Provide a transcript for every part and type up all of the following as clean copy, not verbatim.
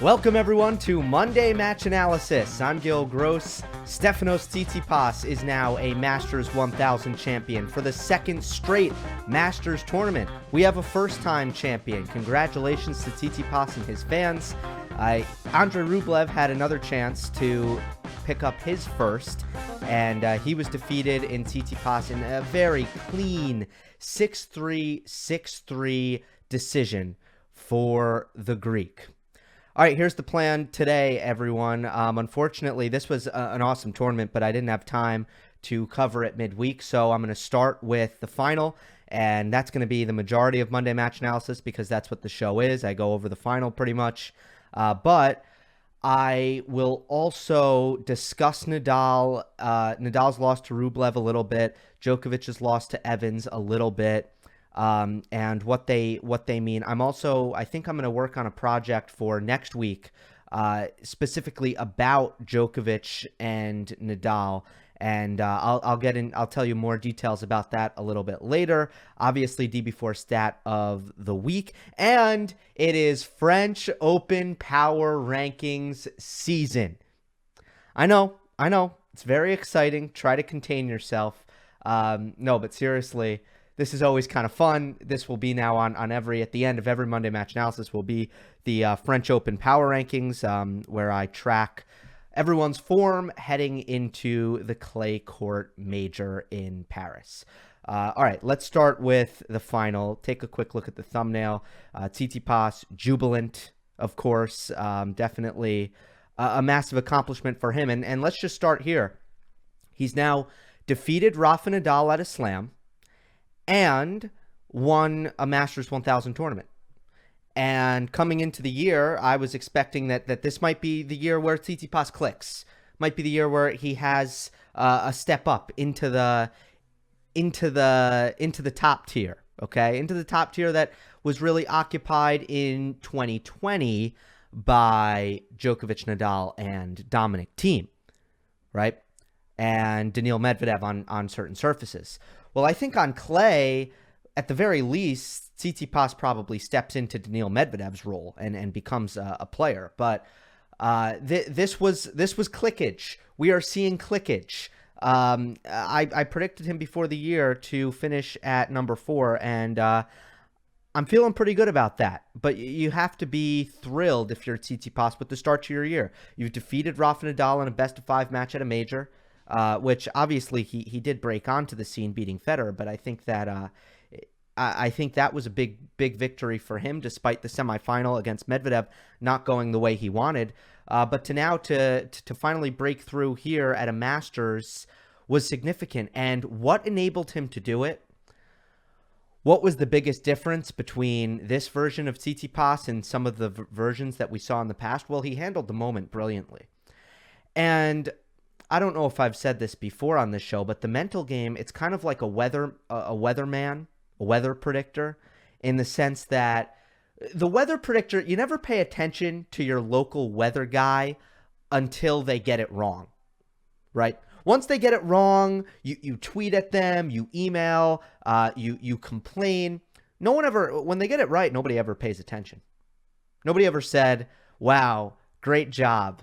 Welcome everyone to Monday Match Analysis. I'm Gill Gross. Stefanos Tsitsipas is now a Masters 1000 champion for the second straight Masters tournament. We have a first-time champion. Congratulations to Tsitsipas and his fans. Andrey Rublev had another chance to pick up his first, and he was defeated in Tsitsipas in a very clean 6-3, 6-3 decision for the Greek. All right, here's the plan today, everyone. Unfortunately, this was an awesome tournament, but I didn't have time to cover it midweek, so I'm going to start with the final, and that's going to be the majority of Monday Match Analysis because that's what the show is. I go over the final pretty much, but I will also discuss Nadal. Nadal's loss to Rublev a little bit, Djokovic's loss to Evans a little bit. And what they mean. I think I'm going to work on a project for next week, specifically about Djokovic and Nadal. And I'll tell you more details about that a little bit later. Obviously, DB4 stat of the week. And it is French Open Power Rankings season. I know. It's very exciting. Try to contain yourself. No, but seriously, this is always kind of fun. This will be now at the end of every Monday Match Analysis will be the French Open Power Rankings, where I track everyone's form heading into the clay court major in Paris. All right, let's start with the final. Take a quick look at the thumbnail. Tsitsipas, jubilant, of course. Definitely a massive accomplishment for him. And let's just start here. He's now defeated Rafa Nadal at a slam and won a Masters 1000 tournament. And coming into the year, I was expecting that this might be the year where Tsitsipas clicks. Might be the year where he has a step up into the top tier, okay? Into the top tier that was really occupied in 2020 by Djokovic, Nadal, and Dominic Thiem, right? And Daniil Medvedev on certain surfaces. Well, I think on clay, at the very least, Tsitsipas probably steps into Daniil Medvedev's role and becomes a player. But this was clickage. We are seeing clickage. I predicted him before the year to finish at number 4, and I'm feeling pretty good about that. But you have to be thrilled if you're Tsitsipas with the start to your year. You've defeated Rafa Nadal in a best-of-5 match at a major. Which obviously he did break onto the scene beating Federer, but I think that was a big victory for him despite the semifinal against Medvedev not going the way he wanted. But to finally break through here at a Masters was significant. And what enabled him to do it? What was the biggest difference between this version of Tsitsipas and some of the versions that we saw in the past? Well, he handled the moment brilliantly. And I don't know if I've said this before on this show, but the mental game, it's kind of like a weather predictor, in the sense that the weather predictor, you never pay attention to your local weather guy until they get it wrong, right? Once they get it wrong, you tweet at them, you email, you complain. When they get it right, nobody ever pays attention. Nobody ever said, wow, great job.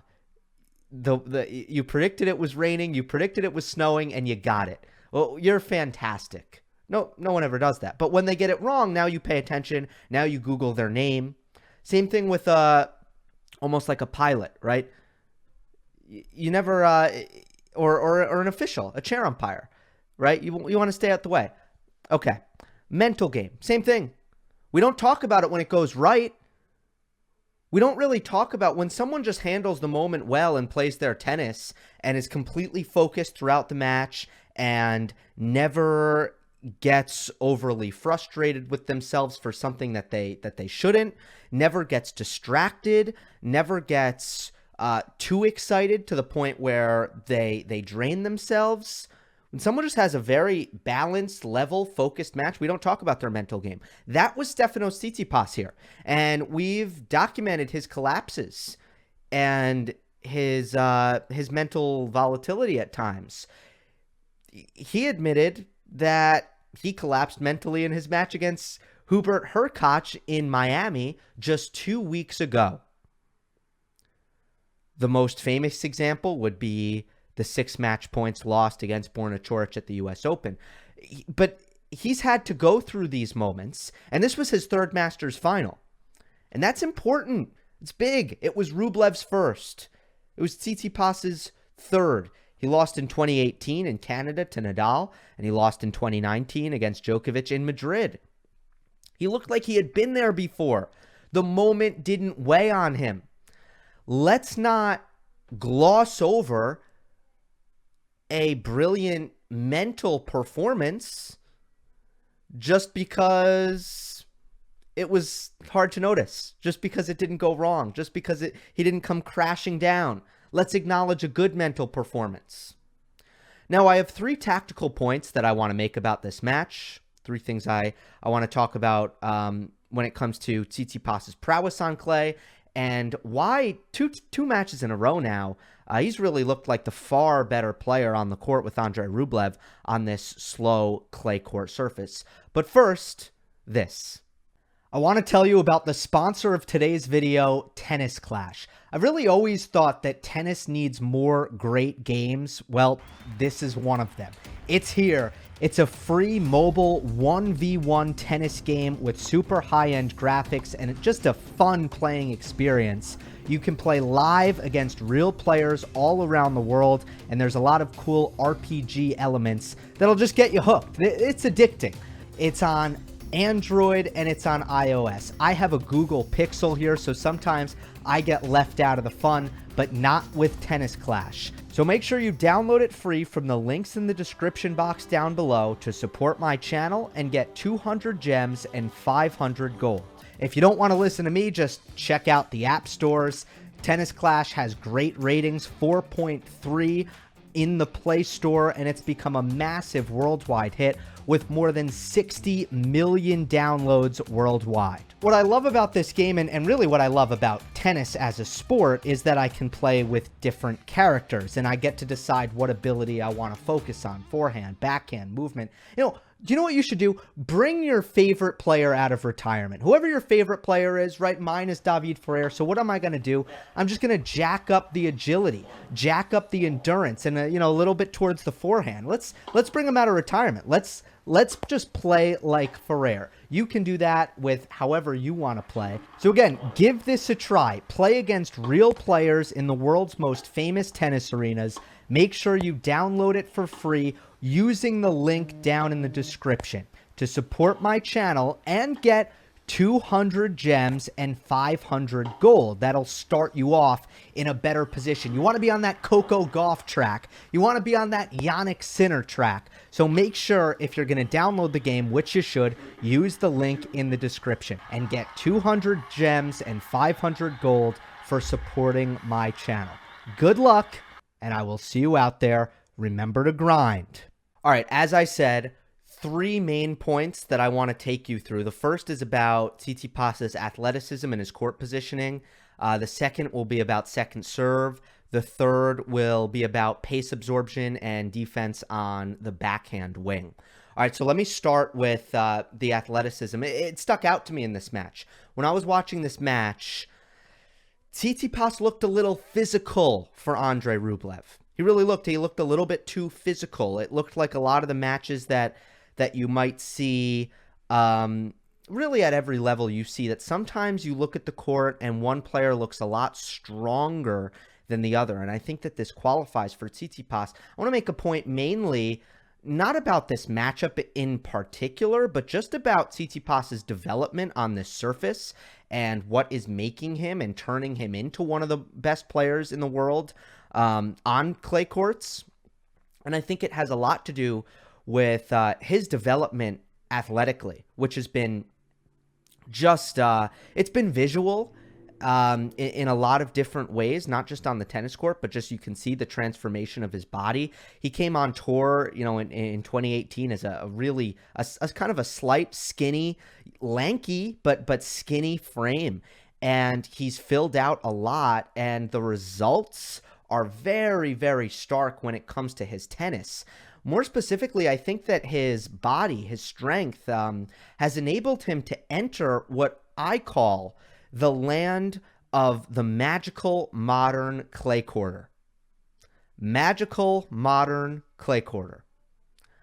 You predicted it was raining, you predicted it was snowing, and you got it. Well, you're fantastic. No one ever does that. But when they get it wrong, now you pay attention. Now you Google their name. Same thing with almost like a pilot, right? You never or an official, a chair umpire, right? You want to stay out the way. Okay, mental game, same thing. We don't talk about it when it goes right. We don't really talk about when someone just handles the moment well and plays their tennis and is completely focused throughout the match and never gets overly frustrated with themselves for something that they shouldn't, never gets distracted, never gets too excited to the point where they drain themselves. When someone just has a very balanced, level, focused match, we don't talk about their mental game. That was Stefanos Tsitsipas here. And we've documented his collapses and his mental volatility at times. He admitted that he collapsed mentally in his match against Hubert Hurkacz in Miami just 2 weeks ago. The most famous example would be the 6 match points lost against Borna Coric at the US Open. But he's had to go through these moments, and this was his 3rd Masters final. And that's important. It's big. It was Rublev's first. It was Tsitsipas's 3rd. He lost in 2018 in Canada to Nadal, and he lost in 2019 against Djokovic in Madrid. He looked like he had been there before. The moment didn't weigh on him. Let's not gloss over a brilliant mental performance just because it was hard to notice, just because it didn't go wrong, just because he didn't come crashing down. Let's acknowledge a good mental performance. Now, I have 3 tactical points that I want to make about this match. 3 things I want to talk about when it comes to Tsitsipas's prowess on clay, and why two matches in a row now, he's really looked like the far better player on the court with Andrey Rublev on this slow clay court surface. But first, this. I want to tell you about the sponsor of today's video, Tennis Clash. I've really always thought that tennis needs more great games. Well, this is one of them. It's here. It's a free mobile 1v1 tennis game with super high-end graphics and just a fun playing experience. You can play live against real players all around the world, and there's a lot of cool RPG elements that'll just get you hooked. It's addicting. It's on Android and it's on iOS. I have a Google Pixel here, so sometimes I get left out of the fun, but not with Tennis Clash. So make sure you download it free from the links in the description box down below to support my channel and get 200 gems and 500 gold. If you don't want to listen to me, just check out the app stores. Tennis Clash has great ratings, 4.3 in the Play Store, and it's become a massive worldwide hit with more than 60 million downloads worldwide. What I love about this game, and really what I love about tennis as a sport, is that I can play with different characters, and I get to decide what ability I want to focus on. Forehand, backhand, movement. Do you know what you should do? Bring your favorite player out of retirement. Whoever your favorite player is, right? Mine is David Ferrer. So what am I going to do? I'm just going to jack up the agility, jack up the endurance, and a little bit towards the forehand. Let's bring him out of retirement. Let's just play like Ferrer. You can do that with however you want to play. So again, give this a try. Play against real players in the world's most famous tennis arenas. Make sure you download it for free using the link down in the description to support my channel and get 200 gems and 500 gold. That'll start you off in a better position. You want to be on that Coco Gauff track. You want to be on that Yannick Sinner track. So make sure, if you're going to download the game, which you should, use the link in the description and get 200 gems and 500 gold for supporting my channel. Good luck, and I will see you out there. Remember to grind. All right, as I said, 3 main points that I want to take you through. The first is about Tsitsipas's athleticism and his court positioning. The second will be about second serve. The third will be about pace absorption and defense on the backhand wing. All right, so let me start with the athleticism. It stuck out to me in this match. When I was watching this match, Tsitsipas looked a little physical for Andrey Rublev. He looked a little bit too physical. It looked like a lot of the matches that you might see really at every level. You see that sometimes you look at the court and one player looks a lot stronger than the other. And I think that this qualifies for Tsitsipas. I want to make a point mainly not about this matchup in particular, but just about Tsitsipas's development on this surface and what is making him and turning him into one of the best players in the world on clay courts. And I think it has a lot to do with his development athletically, which has been just, it's been visual in a lot of different ways, not just on the tennis court, but just you can see the transformation of his body. He came on tour, in 2018 as a really, a kind of a slight, skinny, lanky, but skinny frame. And he's filled out a lot, and the results are very, very stark when it comes to his tennis. More specifically, I think that his body, his strength, has enabled him to enter what I call the land of the magical modern clay courter. Magical modern clay courter.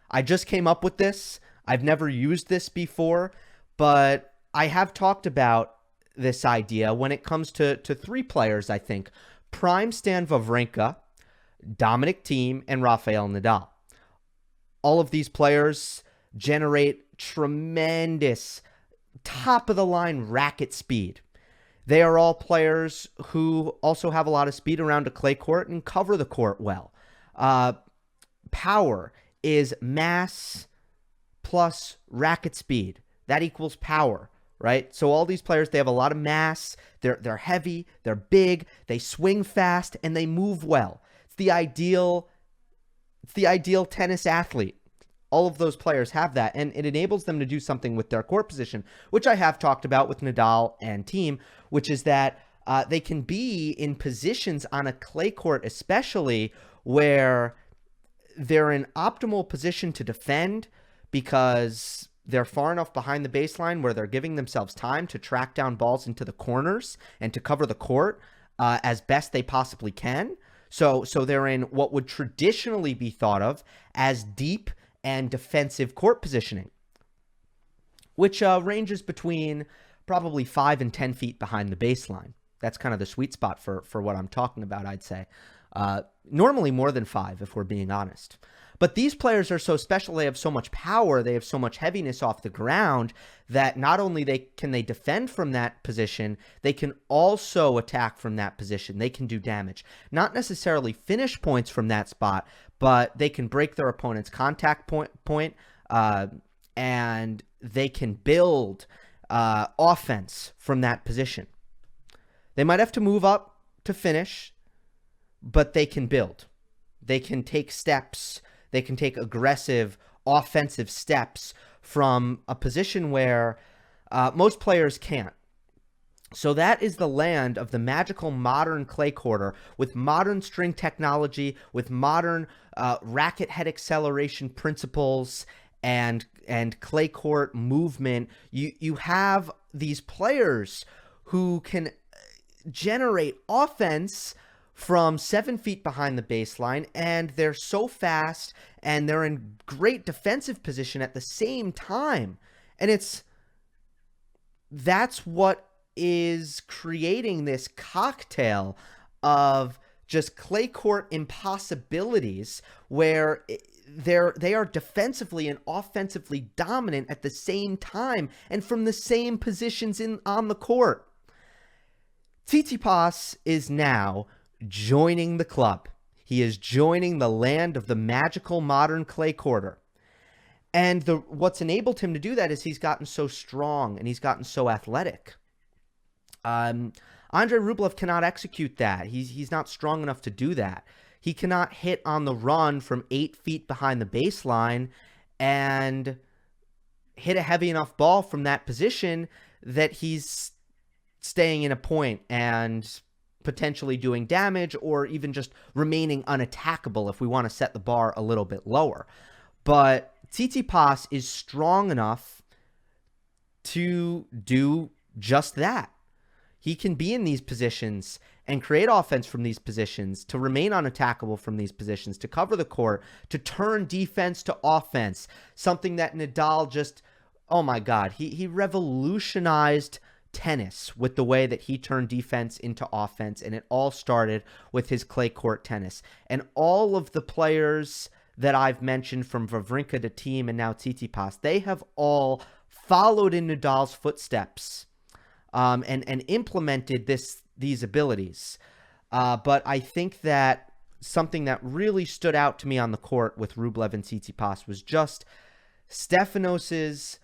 I just came up with this. I've never used this before, but I have talked about this idea when it comes to three players, I think. Prime Stan Wawrinka, Dominic Thiem, and Rafael Nadal. All of these players generate tremendous top-of-the-line racket speed. They are all players who also have a lot of speed around a clay court and cover the court well. Power is mass plus racket speed. That equals power, right? So all these players, they have a lot of mass. They're heavy, they're big, they swing fast, and they move well. It's the ideal tennis athlete. All of those players have that, and it enables them to do something with their court position, which I have talked about with Nadal and Thiem, which is that they can be in positions on a clay court, especially where they're in optimal position to defend because they're far enough behind the baseline where they're giving themselves time to track down balls into the corners and to cover the court as best they possibly can. So they're in what would traditionally be thought of as deep and defensive court positioning, which ranges between probably 5 and 10 feet behind the baseline. That's kind of the sweet spot for what I'm talking about, I'd say. Normally more than 5, if we're being honest. But these players are so special. They have so much power. They have so much heaviness off the ground that not only can they defend from that position, they can also attack from that position. They can do damage. Not necessarily finish points from that spot, but they can break their opponent's contact point, and they can build offense from that position. They might have to move up to finish, but they can build. They can take steps. They can take aggressive offensive steps from a position where most players can't. So that is the land of the magical modern clay courter with modern string technology, with modern racket head acceleration principles and clay court movement. You have these players who can generate offense from 7 feet behind the baseline, and they're so fast and they're in great defensive position at the same time. And that's what is creating this cocktail of just clay court impossibilities where they are defensively and offensively dominant at the same time and from the same positions on the court. Tsitsipas is now joining the club. He is joining the land of the magical modern clay courter. And what's enabled him to do that is he's gotten so strong and he's gotten so athletic. Andrey Rublev cannot execute that. He's not strong enough to do that. He cannot hit on the run from 8 feet behind the baseline and hit a heavy enough ball from that position that he's staying in a point and potentially doing damage or even just remaining unattackable if we want to set the bar a little bit lower. But Tsitsipas is strong enough to do just that. He can be in these positions and create offense from these positions, to remain unattackable from these positions, to cover the court, to turn defense to offense. Something that Nadal just, oh my God, he revolutionized tennis with the way that he turned defense into offense, and it all started with his clay court tennis. And all of the players that I've mentioned, from Wawrinka to Thiem and now Tsitsipas, they have all followed in Nadal's footsteps and implemented these abilities. But I think that something that really stood out to me on the court with Rublev and Tsitsipas was just Stefanos's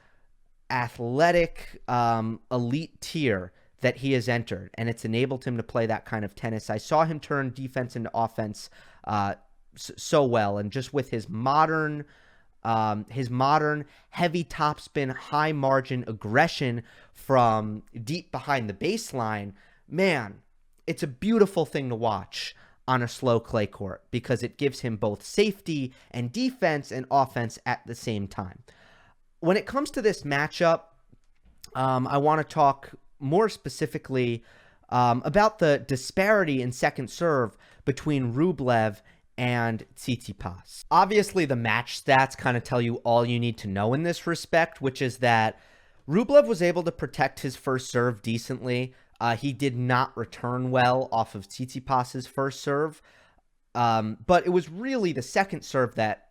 athletic elite tier that he has entered, and it's enabled him to play that kind of tennis. I saw him turn defense into offense so well, and just with his modern heavy topspin, high margin aggression from deep behind the baseline, man, it's a beautiful thing to watch on a slow clay court because it gives him both safety and defense and offense at the same time. When it comes to this matchup, I want to talk more specifically about the disparity in second serve between Rublev and Tsitsipas. Obviously, the match stats kind of tell you all you need to know in this respect, which is that Rublev was able to protect his first serve decently. He did not return well off of Tsitsipas's first serve, but it was really the second serve that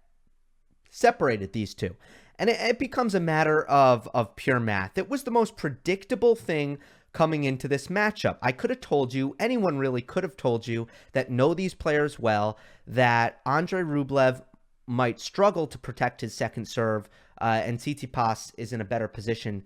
separated these two. And it becomes a matter of pure math. It was the most predictable thing coming into this matchup. I could have told you, anyone really could have told you that know these players well, that Andrey Rublev might struggle to protect his second serve, and Tsitsipas is in a better position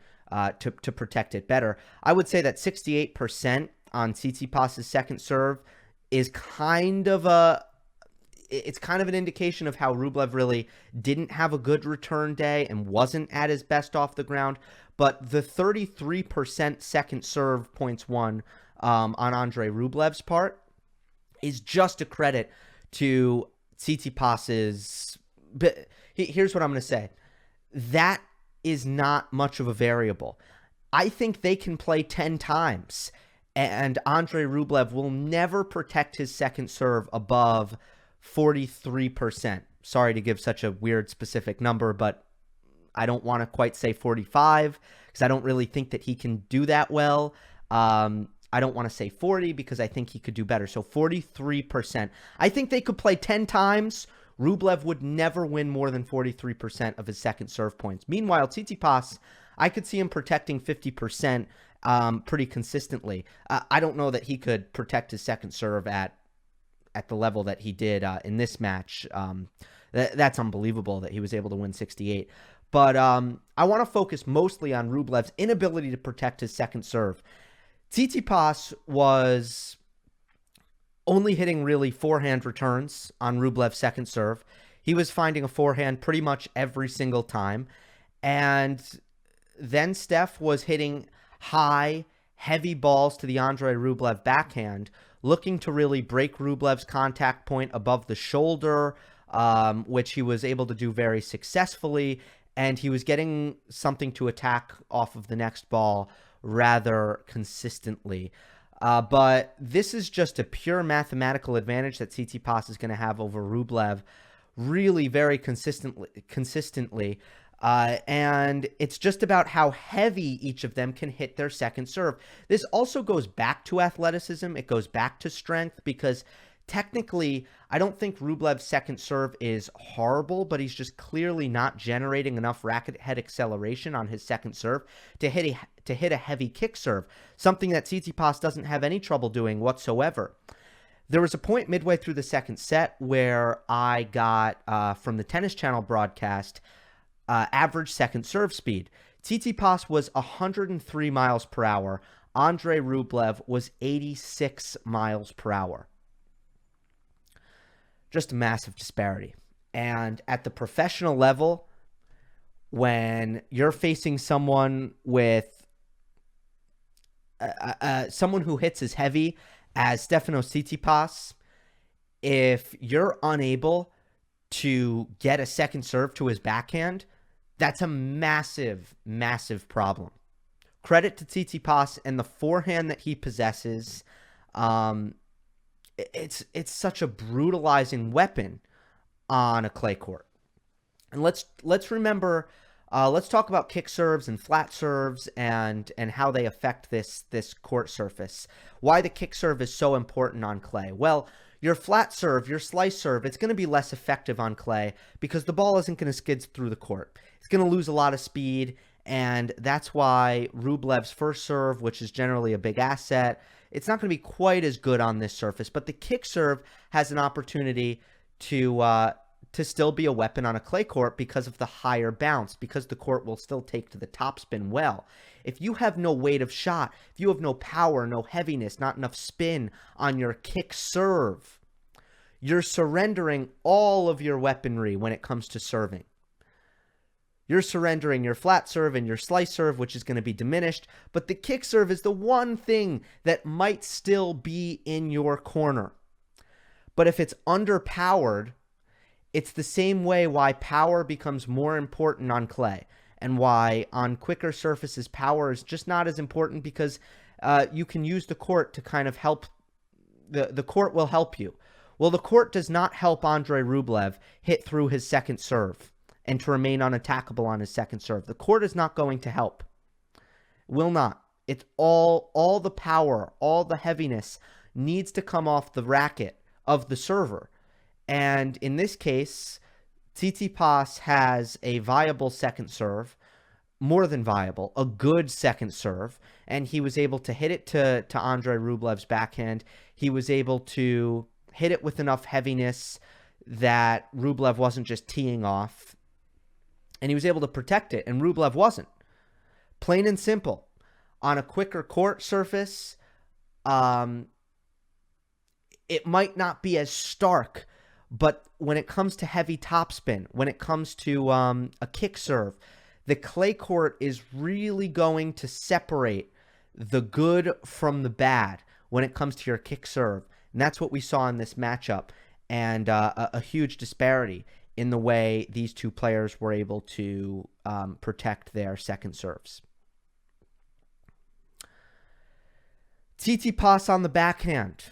to protect it better. I would say that 68% on Tsitsipas's second serve is kind of an indication of how Rublev really didn't have a good return day and wasn't at his best off the ground. But the 33% second serve points won on Andrey Rublev's part is just a credit to Tsitsipas's. But here's what I'm going to say. That is not much of a variable. I think they can play 10 times, and Andrey Rublev will never protect his second serve above 43%. Sorry to give such a weird specific number, but I don't want to quite say 45 because I don't really think that he can do that well. I don't want to say 40 because I think he could do better. So 43%. I think they could play 10 times. Rublev would never win more than 43% of his second serve points. Meanwhile, Tsitsipas, I could see him protecting 50% pretty consistently. I don't know that he could protect his second serve at the level that he did in this match. That's unbelievable that he was able to win 68. But I want to focus mostly on Rublev's inability to protect his second serve. Tsitsipas was only hitting really forehand returns on Rublev's second serve. He was finding a forehand pretty much every single time. And then Steph was hitting high, heavy balls to the Andrey Rublev backhand, looking to really break Rublev's contact point above the shoulder, which he was able to do very successfully. And he was getting something to attack off of the next ball rather consistently. But this is just a pure mathematical advantage that Tsitsipas is going to have over Rublev really very consistently. And it's just about how heavy each of them can hit their second serve. This also goes back to athleticism. It goes back to strength because technically, I don't think Rublev's second serve is horrible, but he's just clearly not generating enough racket head acceleration on his second serve to hit a heavy kick serve, something that Tsitsipas doesn't have any trouble doing whatsoever. There was a point midway through the second set where I got, from the Tennis Channel broadcast, average second serve speed. Tsitsipas was 103 miles per hour. Andrey Rublev was 86 miles per hour. Just a massive disparity. And at the professional level, when you're facing someone with someone who hits as heavy as Stefanos Tsitsipas, if you're unable to get a second serve to his backhand, that's a massive, massive problem. Credit to Tsitsipas and the forehand that he possesses. It's such a brutalizing weapon on a clay court. And let's remember, let's talk about kick serves and flat serves and how they affect this court surface. Why the kick serve is so important on clay. Well, your flat serve, your slice serve, it's going to be less effective on clay because the ball isn't going to skid through the court. It's going to lose a lot of speed, and that's why Rublev's first serve, which is generally a big asset, it's not going to be quite as good on this surface, but the kick serve has an opportunity to still be a weapon on a clay court because of the higher bounce, because the court will still take to the topspin well. If you have no weight of shot, if you have no power, no heaviness, not enough spin on your kick serve, you're surrendering all of your weaponry when it comes to serving. You're surrendering your flat serve and your slice serve, which is going to be diminished, but the kick serve is the one thing that might still be in your corner. But if it's underpowered, it's the same way why power becomes more important on clay and why on quicker surfaces power is just not as important because you can use the court to kind of help. The court will help you. Well, the court does not help Andrey Rublev hit through his second serve and to remain unattackable on his second serve. The court is not going to help. Will not. It's all the power, all the heaviness needs to come off the racket of the server. And in this case, Tsitsipas has a viable second serve, more than viable, a good second serve, and he was able to hit it to Andrey Rublev's backhand. He was able to hit it with enough heaviness that Rublev wasn't just teeing off, and he was able to protect it, and Rublev wasn't. Plain and simple. On a quicker court surface, it might not be as stark, but when it comes to heavy topspin, when it comes to a kick serve, the clay court is really going to separate the good from the bad when it comes to your kick serve. And that's what we saw in this matchup, and a huge disparity in the way these two players were able to protect their second serves. Tsitsipas on the backhand.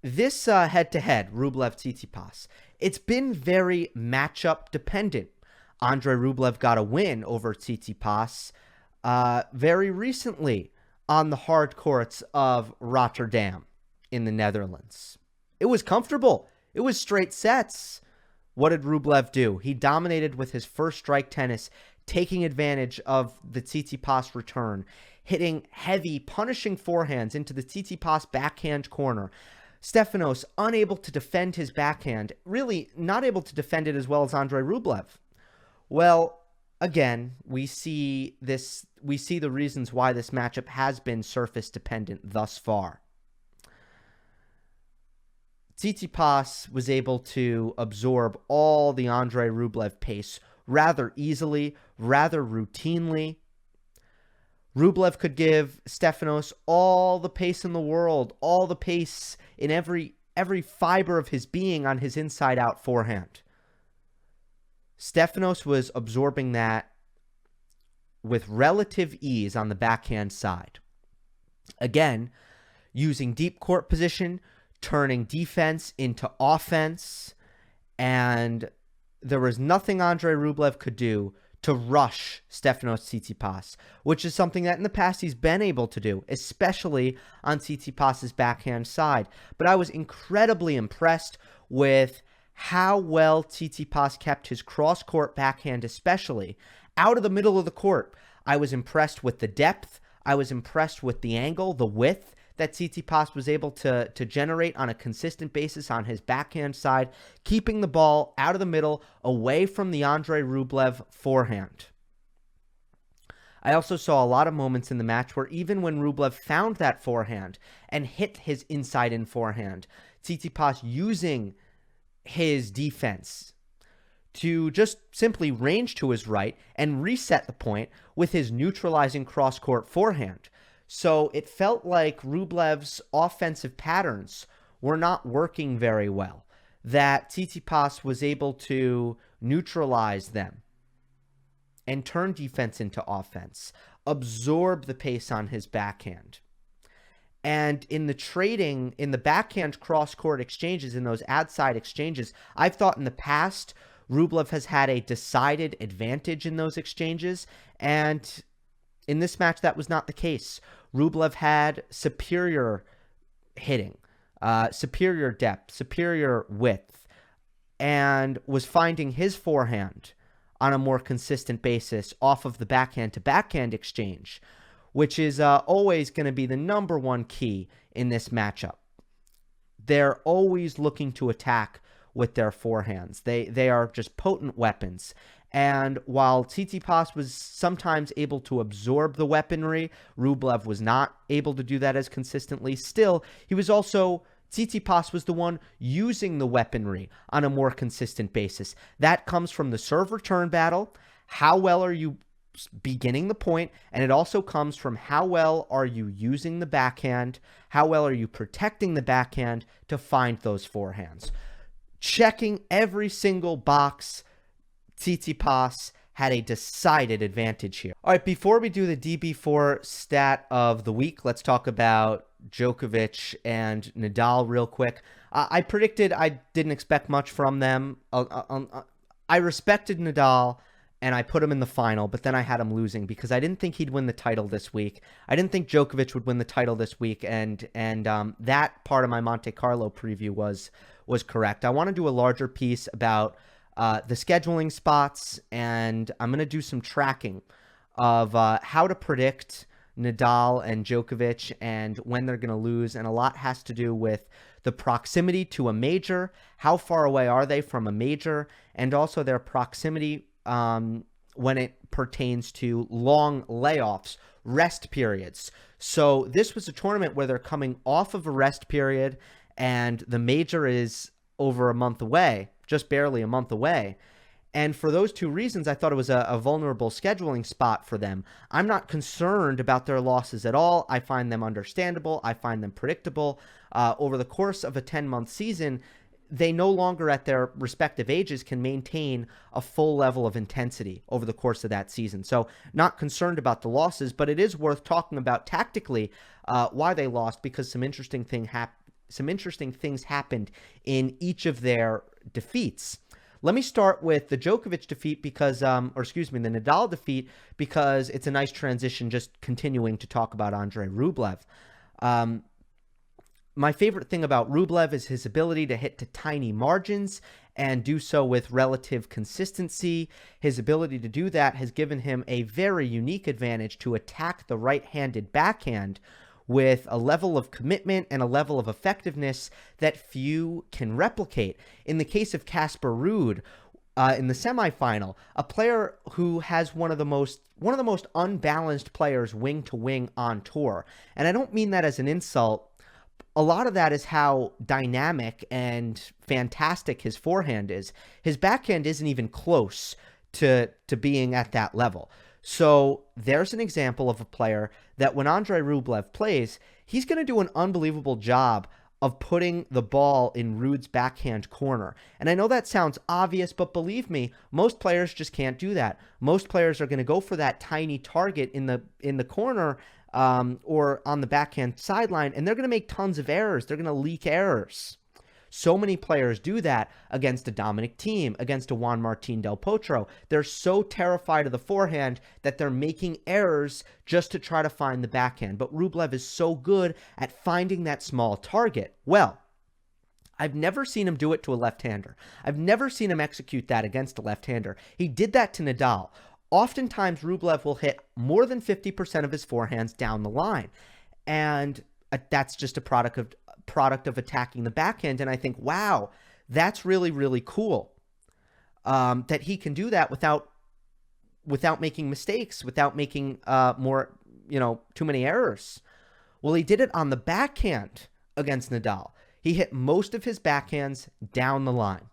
This head-to-head, Rublev-Tsitsipas, it's been very matchup dependent. Andrey Rublev got a win over Tsitsipas very recently on the hard courts of Rotterdam in the Netherlands. It was comfortable. It was straight sets. What did Rublev do? He dominated with his first strike tennis, taking advantage of the Tsitsipas return, hitting heavy, punishing forehands into the Tsitsipas backhand corner. Stefanos unable to defend his backhand, really not able to defend it as well as Andrey Rublev. Well, again, we see the reasons why this matchup has been surface dependent thus far. Tsitsipas was able to absorb all the Andrey Rublev pace rather easily, rather routinely. Rublev could give Stefanos all the pace in the world, all the pace in every fiber of his being on his inside-out forehand. Stefanos was absorbing that with relative ease on the backhand side. Again, using deep court position, turning defense into offense, and there was nothing Andrey Rublev could do to rush Stefanos Tsitsipas, which is something that in the past he's been able to do, especially on Tsitsipas's backhand side. But I was incredibly impressed with how well Tsitsipas kept his cross-court backhand, especially out of the middle of the court. I was impressed with the depth. I was impressed with the angle, the width that Tsitsipas was able to generate on a consistent basis on his backhand side, keeping the ball out of the middle, away from the Andrey Rublev forehand. I also saw a lot of moments in the match where even when Rublev found that forehand and hit his inside-in forehand, Tsitsipas using his defense to just simply range to his right and reset the point with his neutralizing cross-court forehand. So it felt like Rublev's offensive patterns were not working very well, that Tsitsipas was able to neutralize them and turn defense into offense, absorb the pace on his backhand. And in the trading, in the backhand cross-court exchanges, in those ad-side exchanges, I've thought in the past Rublev has had a decided advantage in those exchanges, and in this match that was not the case. Rublev had superior hitting, superior depth, superior width, and was finding his forehand on a more consistent basis off of the backhand-to-backhand exchange, which is always going to be the number one key in this matchup. They're always looking to attack with their forehands. They are just potent weapons. And while Tsitsipas was sometimes able to absorb the weaponry, Rublev was not able to do that as consistently. Still, Tsitsipas was the one using the weaponry on a more consistent basis. That comes from the serve-return battle. How well are you beginning the point? And it also comes from how well are you using the backhand? How well are you protecting the backhand to find those forehands? Checking every single box, Tsitsipas had a decided advantage here. All right, before we do the DB4 stat of the week, let's talk about Djokovic and Nadal real quick. I predicted I didn't expect much from them. I respected Nadal, and I put him in the final, but then I had him losing because I didn't think he'd win the title this week. I didn't think Djokovic would win the title this week, and that part of my Monte Carlo preview was correct. I want to do a larger piece about the scheduling spots, and I'm going to do some tracking of how to predict Nadal and Djokovic and when they're going to lose, and a lot has to do with the proximity to a major, how far away are they from a major, and also their proximity when it pertains to long layoffs, rest periods. So this was a tournament where they're coming off of a rest period, and the major is over a month away, just barely a month away. And for those two reasons, I thought it was a vulnerable scheduling spot for them. I'm not concerned about their losses at all. I find them understandable. I find them predictable. Over the course of a 10-month season, they no longer at their respective ages can maintain a full level of intensity over the course of that season. So not concerned about the losses, but it is worth talking about tactically why they lost, because some interesting things happened in each of their defeats. Let me start with the Djokovic defeat because, the Nadal defeat, because it's a nice transition just continuing to talk about Andrey Rublev. My favorite thing about Rublev is his ability to hit to tiny margins and do so with relative consistency. His ability to do that has given him a very unique advantage to attack the right-handed backhand with a level of commitment and a level of effectiveness that few can replicate. In the case of Casper Ruud, in the semifinal, a player who has one of the most unbalanced players wing to wing on tour. And I don't mean that as an insult. A lot of that is how dynamic and fantastic his forehand is. His backhand isn't even close to being at that level. So there's an example of a player that when Andrey Rublev plays, he's going to do an unbelievable job of putting the ball in Ruud's backhand corner. And I know that sounds obvious, but believe me, most players just can't do that. Most players are going to go for that tiny target in the corner or on the backhand sideline, and they're going to make tons of errors. They're going to leak errors. So many players do that against a Dominic Thiem, against a Juan Martín del Potro. They're so terrified of the forehand that they're making errors just to try to find the backhand. But Rublev is so good at finding that small target. Well, I've never seen him do it to a left-hander. I've never seen him execute that against a left-hander. He did that to Nadal. Oftentimes, Rublev will hit more than 50% of his forehands down the line. And that's just a product of attacking the backhand. And I think, wow, that's really, really cool that he can do that without making mistakes, without making too many errors. Well, he did it on the backhand against Nadal. He hit most of his backhands down the line.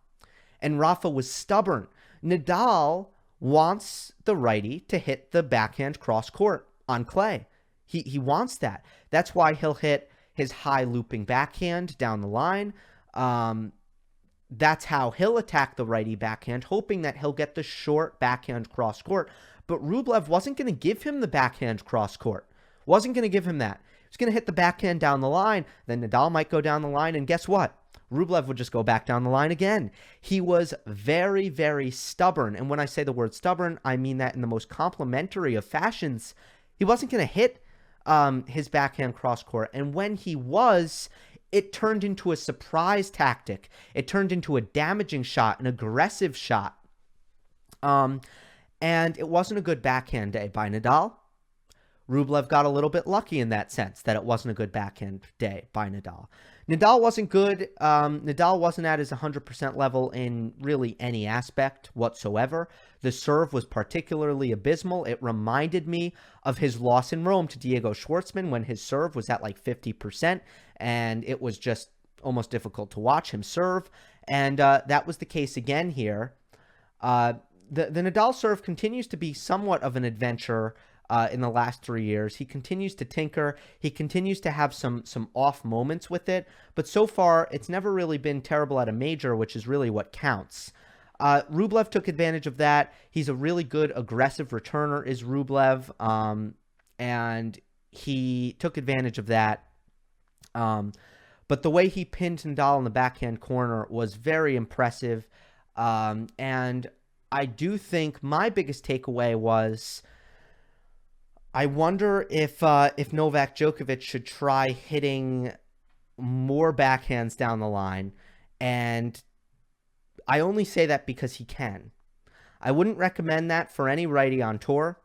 And Rafa was stubborn. Nadal wants the righty to hit the backhand cross court on clay. He wants that. That's why he'll hit his high looping backhand down the line. That's how he'll attack the righty backhand, hoping that he'll get the short backhand cross court. But Rublev wasn't going to give him the backhand cross court. Wasn't going to give him that. He was going to hit the backhand down the line. Then Nadal might go down the line, and guess what? Rublev would just go back down the line again. He was very, very stubborn. And when I say the word stubborn, I mean that in the most complimentary of fashions. He wasn't going to hit his backhand cross court. And when he was, it turned into a surprise tactic. It turned into a damaging shot, an aggressive shot. And it wasn't a good backhand day by Nadal. Rublev got a little bit lucky in that sense, that it wasn't a good backhand day by Nadal. Nadal wasn't good. Nadal wasn't at his 100% level in really any aspect whatsoever. The serve was particularly abysmal. It reminded me of his loss in Rome to Diego Schwartzman when his serve was at like 50%, and it was just almost difficult to watch him serve. And that was the case again here. The Nadal serve continues to be somewhat of an adventure in the last 3 years. He continues to tinker. He continues to have some off moments with it. But so far, it's never really been terrible at a major, which is really what counts. Rublev took advantage of that. He's a really good aggressive returner, is Rublev, and he took advantage of that. But the way he pinned Nadal in the backhand corner was very impressive. And I do think my biggest takeaway was, I wonder if Novak Djokovic should try hitting more backhands down the line. And I only say that because he can. I wouldn't recommend that for any righty on tour.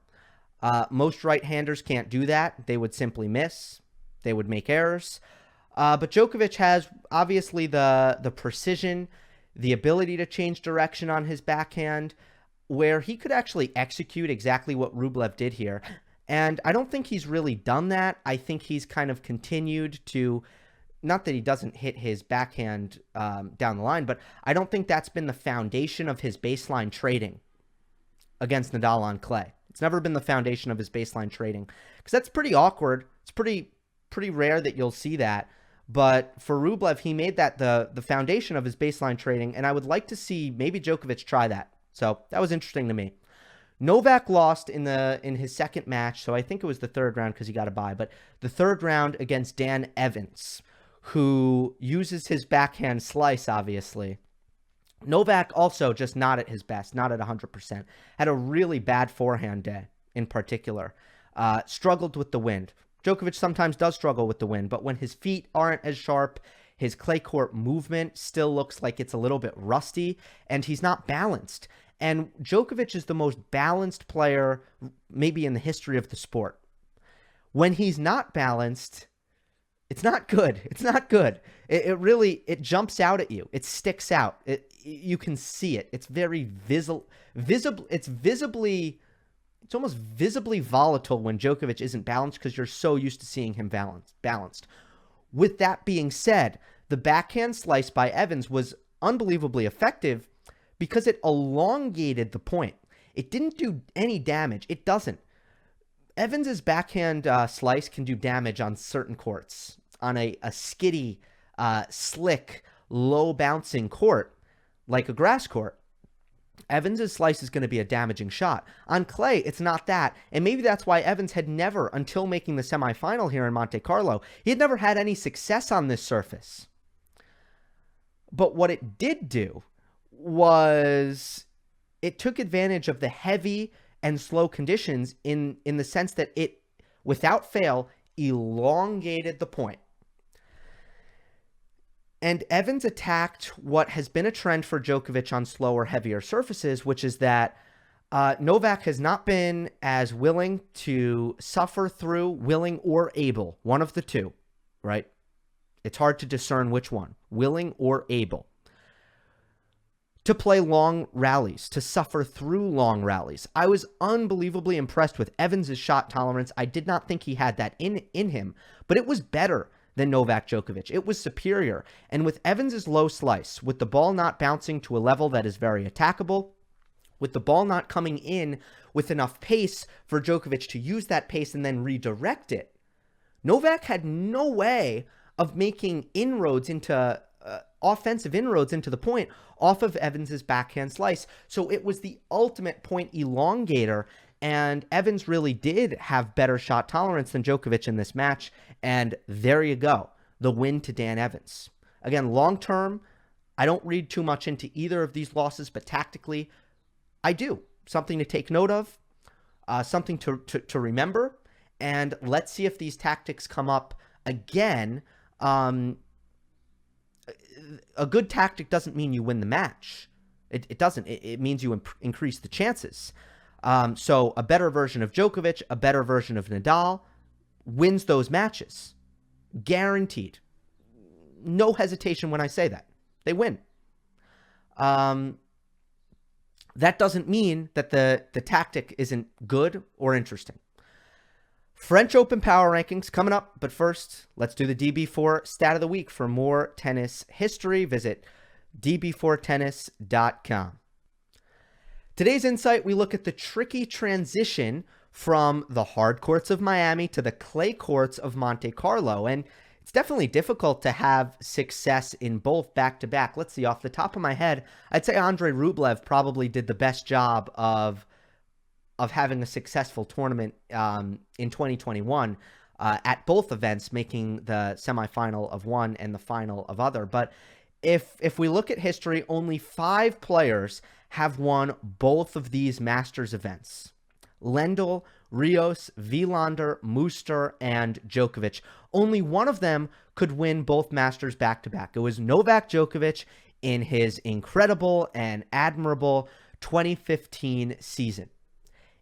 Most right-handers can't do that. They would simply miss. They would make errors. But Djokovic has obviously the precision, the ability to change direction on his backhand, where he could actually execute exactly what Rublev did here. And I don't think he's really done that. I think he's kind of continued to, not that he doesn't hit his backhand down the line, but I don't think that's been the foundation of his baseline trading against Nadal on clay. It's never been the foundation of his baseline trading, because that's pretty awkward. It's pretty rare that you'll see that. But for Rublev, he made that the foundation of his baseline trading, and I would like to see maybe Djokovic try that. So that was interesting to me. Novak lost in his second match, so I think it was the third round because he got a bye, but the third round against Dan Evans, who uses his backhand slice, obviously. Novak also just not at his best, not at 100%. Had a really bad forehand day in particular. Struggled with the wind. Djokovic sometimes does struggle with the wind, but when his feet aren't as sharp, his clay court movement still looks like it's a little bit rusty, and he's not balanced. And Djokovic is the most balanced player maybe in the history of the sport. When he's not balanced, it's not good. It's not good. It really jumps out at you. It sticks out. You can see it. It's very visible. It's almost visibly volatile when Djokovic isn't balanced because you're so used to seeing him balanced. With that being said, the backhand slice by Evans was unbelievably effective because it elongated the point. It didn't do any damage. It doesn't. Evans's backhand slice can do damage on certain courts, on a skiddy, slick, low bouncing court like a grass court. Evans's slice is going to be a damaging shot. On clay, it's not that. And maybe that's why Evans had never, until making the semifinal here in Monte Carlo, he had never had any success on this surface. But what it did do was it took advantage of the heavy and slow conditions in the sense that it, without fail, elongated the point. And Evans attacked what has been a trend for Djokovic on slower, heavier surfaces, which is that Novak has not been as willing to suffer through, willing or able, one of the two, right? It's hard to discern which one, willing or able, to play long rallies, to suffer through long rallies. I was unbelievably impressed with Evans's shot tolerance. I did not think he had that in him, but it was better than Novak Djokovic. It was superior. And with Evans's low slice, with the ball not bouncing to a level that is very attackable, with the ball not coming in with enough pace for Djokovic to use that pace and then redirect it, Novak had no way of making inroads into offensive inroads into the point off of Evans's backhand slice. So it was the ultimate point elongator. And Evans really did have better shot tolerance than Djokovic in this match. And there you go. The win to Dan Evans. Again, long term, I don't read too much into either of these losses, but tactically, I do. Something to take note of, something to remember. And let's see if these tactics come up again. A good tactic doesn't mean you win the match. It doesn't. It means you increase the chances. So a better version of Djokovic, a better version of Nadal wins those matches. Guaranteed. No hesitation when I say that. They win. That doesn't mean that the tactic isn't good or interesting. French Open Power Rankings coming up, but first, let's do the DB4 Stat of the Week. For more tennis history, visit db4tennis.com. Today's insight, we look at the tricky transition from the hard courts of Miami to the clay courts of Monte Carlo. And it's definitely difficult to have success in both back-to-back. Let's see, off the top of my head, I'd say Andrey Rublev probably did the best job of having a successful tournament in 2021 at both events, making the semifinal of one and the final of other. But if we look at history, only 5 players have won both of these Masters events. Lendl, Rios, Wilander, Muster, and Djokovic. Only one of them could win both Masters back-to-back. It was Novak Djokovic in his incredible and admirable 2015 season.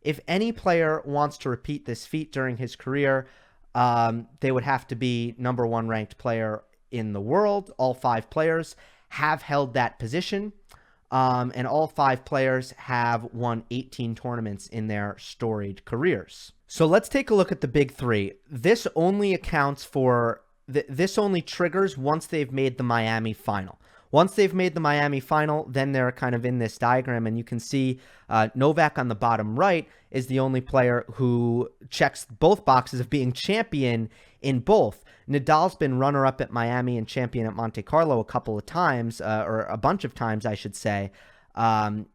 If any player wants to repeat this feat during his career, they would have to be number 1 ranked player in the world. All 5 players have held that position. And all 5 players have won 18 tournaments in their storied careers. So let's take a look at the big 3. This only accounts for, this only triggers once they've made the Miami final. Once they've made the Miami final, then they're kind of in this diagram, and you can see Novak on the bottom right is the only player who checks both boxes of being champion in both. Nadal's been runner-up at Miami and champion at Monte Carlo a couple of times, or a bunch of times, I should say. And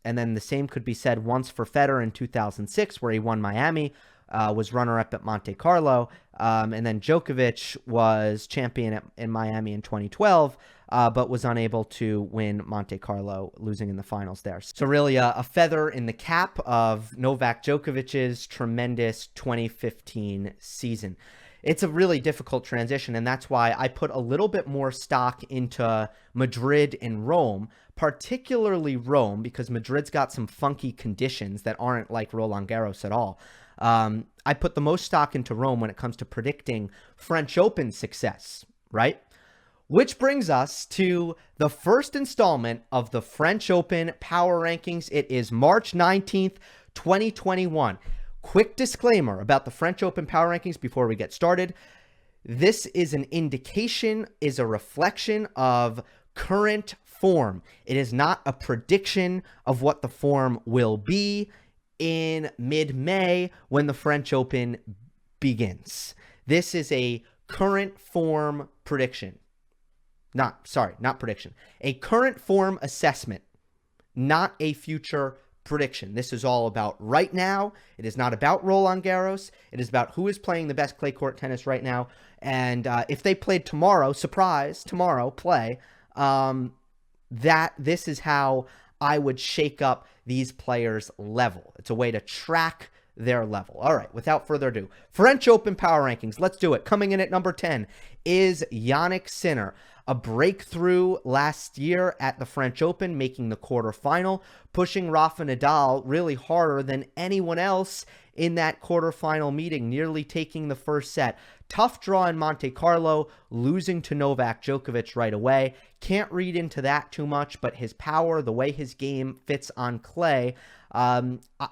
then the same could be said once for Federer in 2006, where he won Miami, was runner-up at Monte Carlo, and then Djokovic was champion in Miami in 2012, but was unable to win Monte Carlo, losing in the finals there. So really a feather in the cap of Novak Djokovic's tremendous 2015 season. It's a really difficult transition, and that's why I put a little bit more stock into Madrid and Rome, particularly Rome, because Madrid's got some funky conditions that aren't like Roland Garros at all. I put the most stock into Rome when it comes to predicting French Open success, right? Which brings us to the first installment of the French Open Power Rankings. It is March 19th, 2021. Quick disclaimer about the French Open Power Rankings before we get started. This is an indication, is a reflection of current form. It is not a prediction of what the form will be in mid-May when the French Open begins. This is a current form prediction. Not prediction. A current form assessment, not a future prediction. This is all about right now. It is not about Roland Garros. It is about who is playing the best clay court tennis right now. And if they played tomorrow, surprise, tomorrow play, that this is how I would shake up these players' level. It's a way to track their level. All right, without further ado, French Open Power Rankings. Let's do it. Coming in at number 10 is Jannik Sinner. A breakthrough last year at the French Open, making the quarterfinal, pushing Rafa Nadal really harder than anyone else in that quarterfinal meeting, nearly taking the first set. Tough draw in Monte Carlo, losing to Novak Djokovic right away. Can't read into that too much, but his power, the way his game fits on clay,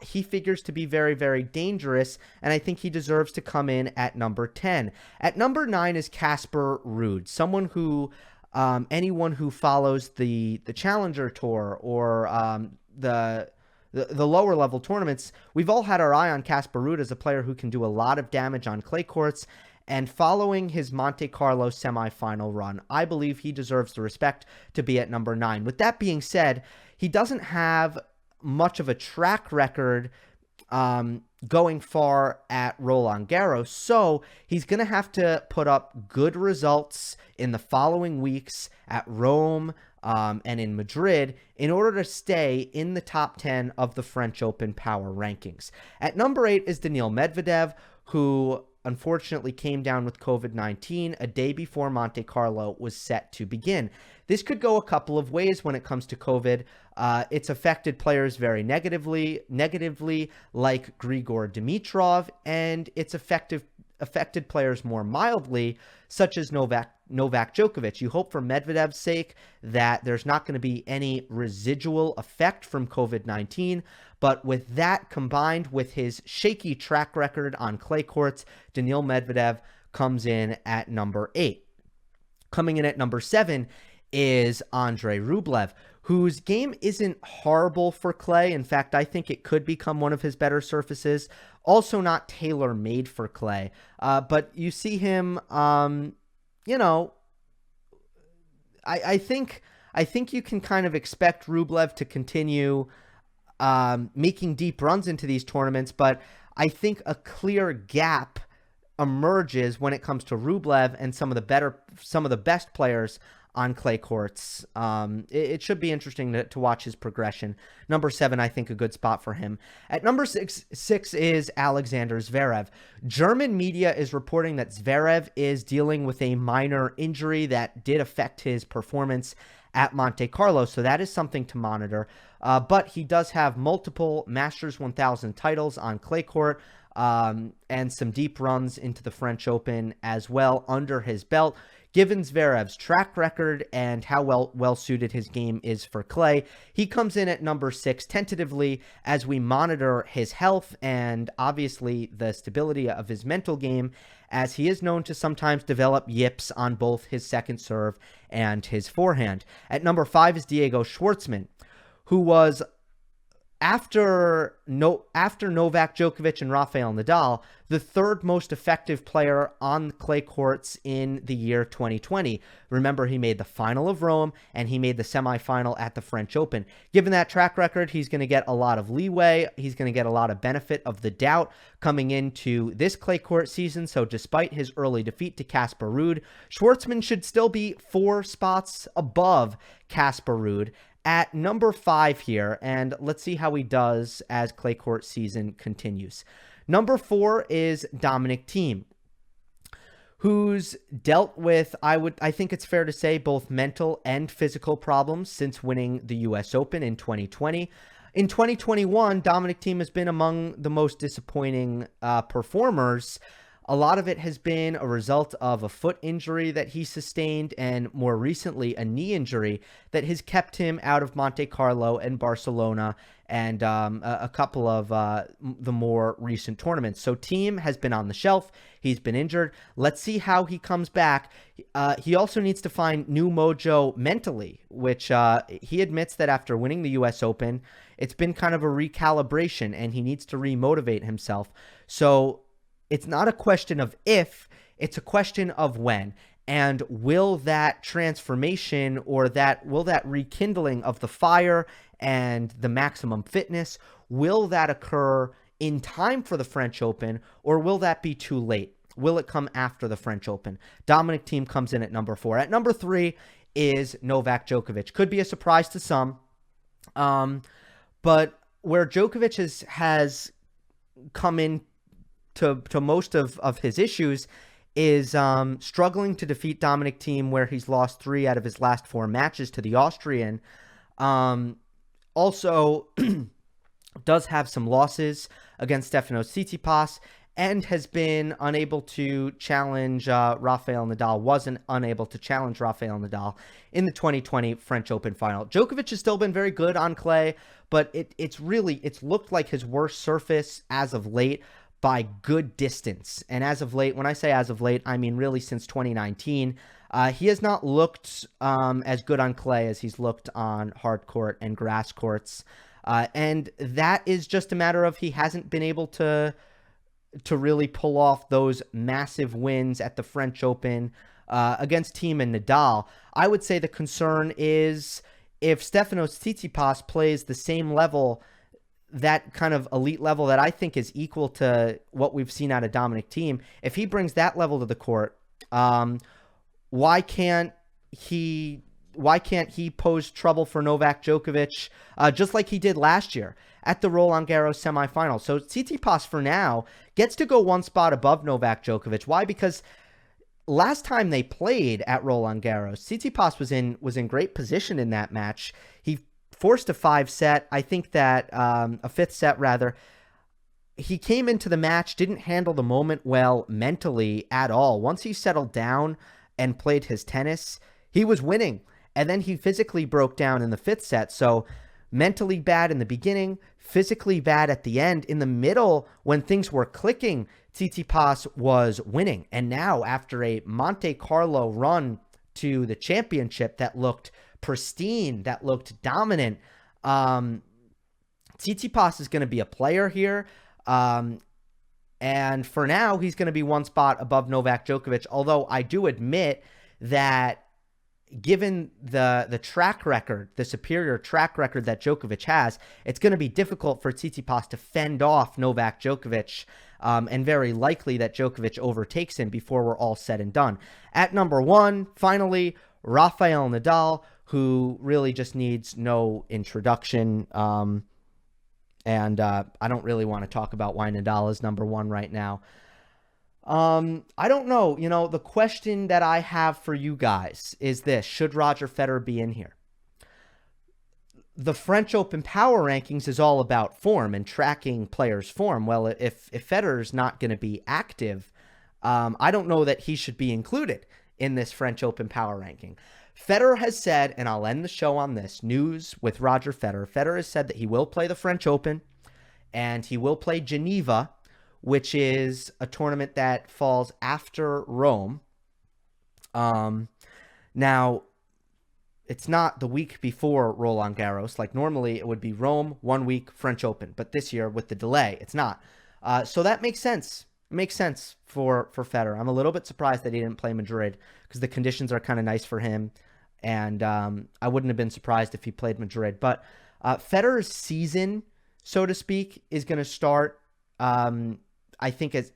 he figures to be very, very dangerous, and I think he deserves to come in at number 10. At number 9 is Casper Ruud, someone who anyone who follows the Challenger Tour or the lower level tournaments, we've all had our eye on Casper Ruud as a player who can do a lot of damage on clay courts. And following his Monte Carlo semifinal run, I believe he deserves the respect to be at number 9. With that being said, he doesn't have much of a track record going far at Roland Garros, so he's going to have to put up good results in the following weeks at Rome and in Madrid in order to stay in the top 10 of the French Open Power Rankings. At number 8 is Daniil Medvedev, who unfortunately came down with COVID-19 a day before Monte Carlo was set to begin. This could go a couple of ways when it comes to COVID. It's affected players very negatively, like Grigor Dimitrov, and it's affected players more mildly, such as Novak Djokovic. You hope for Medvedev's sake that there's not going to be any residual effect from COVID-19, but with that combined with his shaky track record on clay courts, Daniil Medvedev comes in at number 8. Coming in at number 7 is Andrey Rublev, whose game isn't horrible for clay. In fact, I think it could become one of his better surfaces. Also not tailor-made for clay. But you see him, you know, I think you can kind of expect Rublev to continue making deep runs into these tournaments, but I think a clear gap emerges when it comes to Rublev and some of the best players on clay courts. It should be interesting to watch his progression. Number 7, I think a good spot for him. At number 6 is Alexander Zverev. German media is reporting that Zverev is dealing with a minor injury that did affect his performance at Monte Carlo, so that is something to monitor. But he does have multiple Masters 1000 titles on clay court, and some deep runs into the French Open as well under his belt. Given Zverev's track record and how well suited his game is for clay, he comes in at number 6 tentatively as we monitor his health and obviously the stability of his mental game, as he is known to sometimes develop yips on both his second serve and his forehand. At number 5 is Diego Schwartzman, who was after Novak Djokovic and Rafael Nadal, the third most effective player on clay courts in the year 2020. Remember, he made the final of Rome and he made the semifinal at the French Open. Given that track record, he's going to get a lot of leeway. He's going to get a lot of benefit of the doubt coming into this clay court season. So despite his early defeat to Casper Ruud, Schwartzman should still be 4 spots above Casper Ruud at number 5 here, and let's see how he does as clay court season continues. Number 4 is Dominic Thiem, who's dealt with, I think it's fair to say, both mental and physical problems since winning the US Open in 2020. In 2021, Dominic Thiem has been among the most disappointing performers. A lot of it has been a result of a foot injury that he sustained and more recently a knee injury that has kept him out of Monte Carlo and Barcelona and a couple of the more recent tournaments. So Thiem has been on the shelf. He's been injured. Let's see how he comes back. He also needs to find new mojo mentally, which he admits that after winning the US Open, it's been kind of a recalibration and he needs to remotivate himself. So it's not a question of if, it's a question of when. And will that transformation or will that rekindling of the fire and the maximum fitness, will that occur in time for the French Open, or will that be too late? Will it come after the French Open? Dominic Thiem comes in at number 4. At number 3 is Novak Djokovic. Could be a surprise to some, but where Djokovic has come in to most of his issues is struggling to defeat Dominic Thiem, where he's lost 3 out of his last 4 matches to the Austrian. Also does have some losses against Stefanos Tsitsipas and has been unable to challenge Rafael Nadal, wasn't unable to challenge Rafael Nadal in the 2020 French Open final. Djokovic has still been very good on clay, but it's looked like his worst surface as of late by good distance. And as of late, when I say as of late, I mean really since 2019, he has not looked as good on clay as he's looked on hard court and grass courts. And that is just a matter of he hasn't been able to really pull off those massive wins at the French Open against Thiem and Nadal. I would say the concern is if Stefanos Tsitsipas plays the same level, that kind of elite level that I think is equal to what we've seen out of Dominic Thiem, if he brings that level to the court, why can't he pose trouble for Novak Djokovic just like he did last year at the Roland Garros semifinal? So Tsitsipas for now gets to go 1 spot above Novak Djokovic. Why? Because last time they played at Roland Garros, Tsitsipas was in great position in that match. He forced a 5 set. I think that a 5th set rather. He came into the match, didn't handle the moment well mentally at all. Once he settled down and played his tennis, he was winning. And then he physically broke down in the 5th set. So mentally bad in the beginning, physically bad at the end. In the middle, when things were clicking, Tsitsipas was winning. And now after a Monte Carlo run to the championship that looked pristine, that looked dominant, Tsitsipas is going to be a player here. And for now, he's going to be one spot above Novak Djokovic, although I do admit that given the track record, the superior track record that Djokovic has, it's going to be difficult for Tsitsipas to fend off Novak Djokovic, and very likely that Djokovic overtakes him before we're all said and done. At number 1, finally, Rafael Nadal, who really just needs no introduction. And I don't really want to talk about why Nadal is number 1 right now. I don't know. The question that I have for you guys is this: should Roger Federer be in here? The French Open Power Rankings is all about form and tracking players' form. Well, if Federer's not going to be active, I don't know that he should be included in this French Open Power Ranking. Federer has said, and I'll end the show on this, news with Roger Federer. Federer has said that he will play the French Open and he will play Geneva, which is a tournament that falls after Rome. Now, it's not the week before Roland Garros. Like normally it would be Rome, 1 week, French Open. But this year with the delay, it's not. So that makes sense. It makes sense for Federer. I'm a little bit surprised that he didn't play Madrid because the conditions are kind of nice for him. And I wouldn't have been surprised if he played Madrid. But Federer's season, so to speak, is going to start, I think, as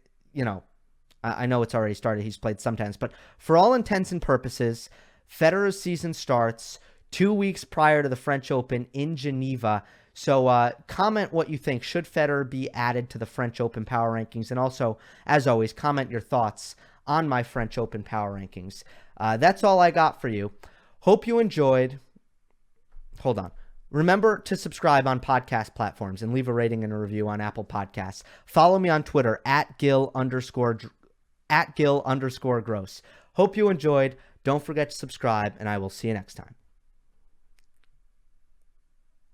I know it's already started. He's played sometimes. But for all intents and purposes, Federer's season starts 2 weeks prior to the French Open in Geneva. So comment what you think. Should Federer be added to the French Open Power Rankings? And also, as always, comment your thoughts on my French Open Power Rankings. That's all I got for you. Hope you enjoyed. Hold on. Remember to subscribe on podcast platforms and leave a rating and a review on Apple Podcasts. Follow me on Twitter at Gill_Gross. Hope you enjoyed. Don't forget to subscribe, and I will see you next time.